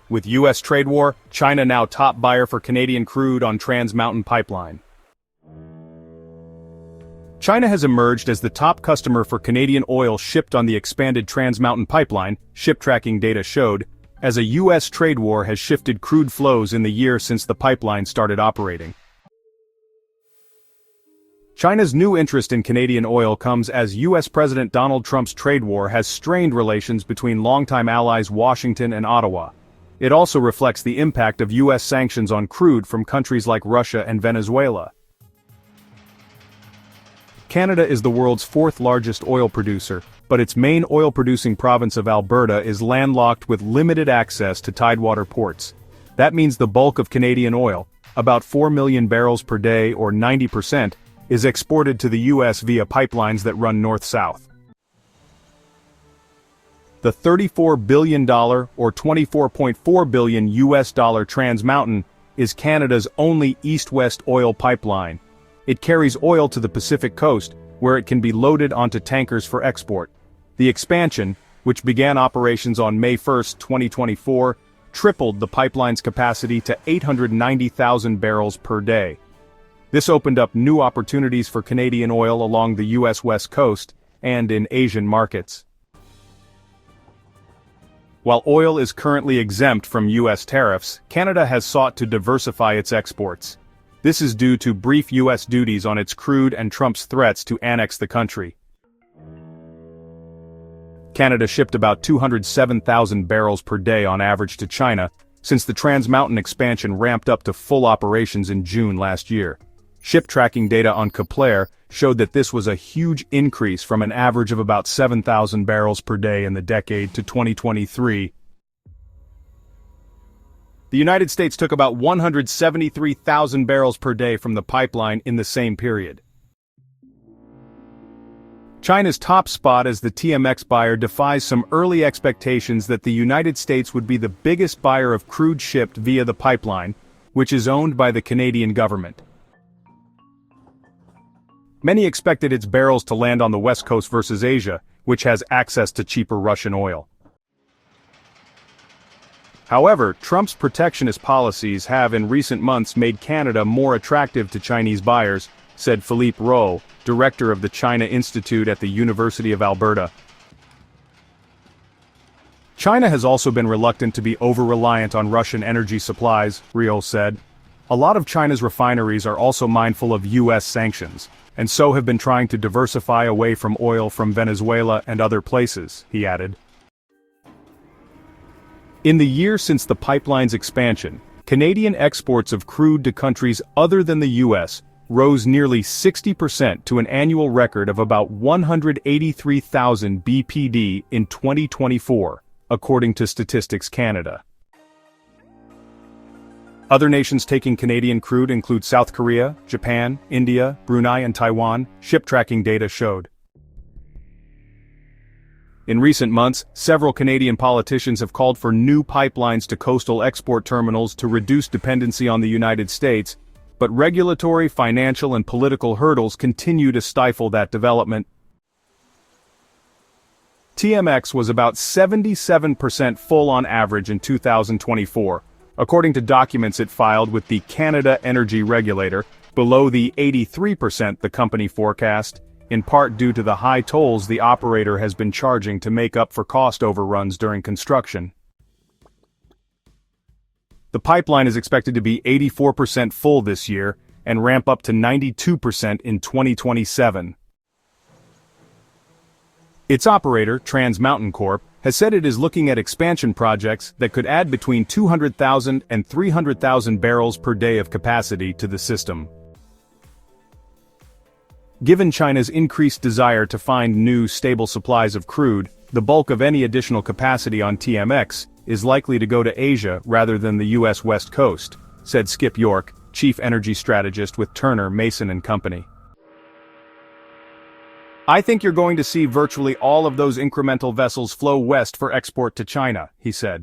With U.S. trade war, China now top buyer for Canadian crude on Trans Mountain Pipeline. China has emerged as the top customer for Canadian oil shipped on the expanded Trans Mountain Pipeline, ship tracking data showed, as a U.S. trade war has shifted crude flows in the year since the pipeline started operating. China's new interest in Canadian oil comes as U.S. President Donald Trump's trade war has strained relations between longtime allies Washington and Ottawa. It also reflects the impact of U.S. sanctions on crude from countries like Russia and Venezuela. Canada is the world's fourth largest oil producer, but its main oil-producing province of Alberta is landlocked with limited access to tidewater ports. That means the bulk of Canadian oil, about 4 million barrels per day or 90%, is exported to the U.S. via pipelines that run north-south. The $34 billion or $24.4 billion US dollar Trans Mountain is Canada's only east-west oil pipeline. It carries oil to the Pacific coast, where it can be loaded onto tankers for export. The expansion, which began operations on May 1, 2024, tripled the pipeline's capacity to 890,000 barrels per day. This opened up new opportunities for Canadian oil along the U.S. West Coast and in Asian markets. While oil is currently exempt from U.S. tariffs, Canada has sought to diversify its exports. This is due to brief U.S. duties on its crude and Trump's threats to annex the country. Canada shipped about 207,000 barrels per day on average to China, since the Trans Mountain expansion ramped up to full operations in June last year. Ship tracking data on Kepler showed that this was a huge increase from an average of about 7,000 barrels per day in the decade to 2023. The United States took about 173,000 barrels per day from the pipeline in the same period. China's top spot as the TMX buyer defies some early expectations that the United States would be the biggest buyer of crude shipped via the pipeline, which is owned by the Canadian government. Many expected its barrels to land on the West Coast versus Asia, which has access to cheaper Russian oil. However, Trump's protectionist policies have in recent months made Canada more attractive to Chinese buyers, said Philippe Roux, director of the China Institute at the University of Alberta. China has also been reluctant to be over-reliant on Russian energy supplies, Roux said. A lot of China's refineries are also mindful of U.S. sanctions, and so have been trying to diversify away from oil from Venezuela and other places, he added. In the year since the pipeline's expansion, Canadian exports of crude to countries other than the U.S. rose nearly 60% to an annual record of about 183,000 BPD in 2024, according to Statistics Canada. Other nations taking Canadian crude include South Korea, Japan, India, Brunei and Taiwan, ship tracking data showed. In recent months, several Canadian politicians have called for new pipelines to coastal export terminals to reduce dependency on the United States, but regulatory, financial and political hurdles continue to stifle that development. TMX was about 77% full on average in 2024, according to documents it filed with the Canada Energy Regulator, below the 83% the company forecast, in part due to the high tolls the operator has been charging to make up for cost overruns during construction. The pipeline is expected to be 84% full this year and ramp up to 92% in 2027. Its operator, Trans Mountain Corp., has said it is looking at expansion projects that could add between 200,000 and 300,000 barrels per day of capacity to the system. Given China's increased desire to find new, stable supplies of crude, the bulk of any additional capacity on TMX is likely to go to Asia rather than the U.S. West Coast, said Skip York, chief energy strategist with Turner, Mason & Company. I think you're going to see virtually all of those incremental vessels flow west for export to China, he said.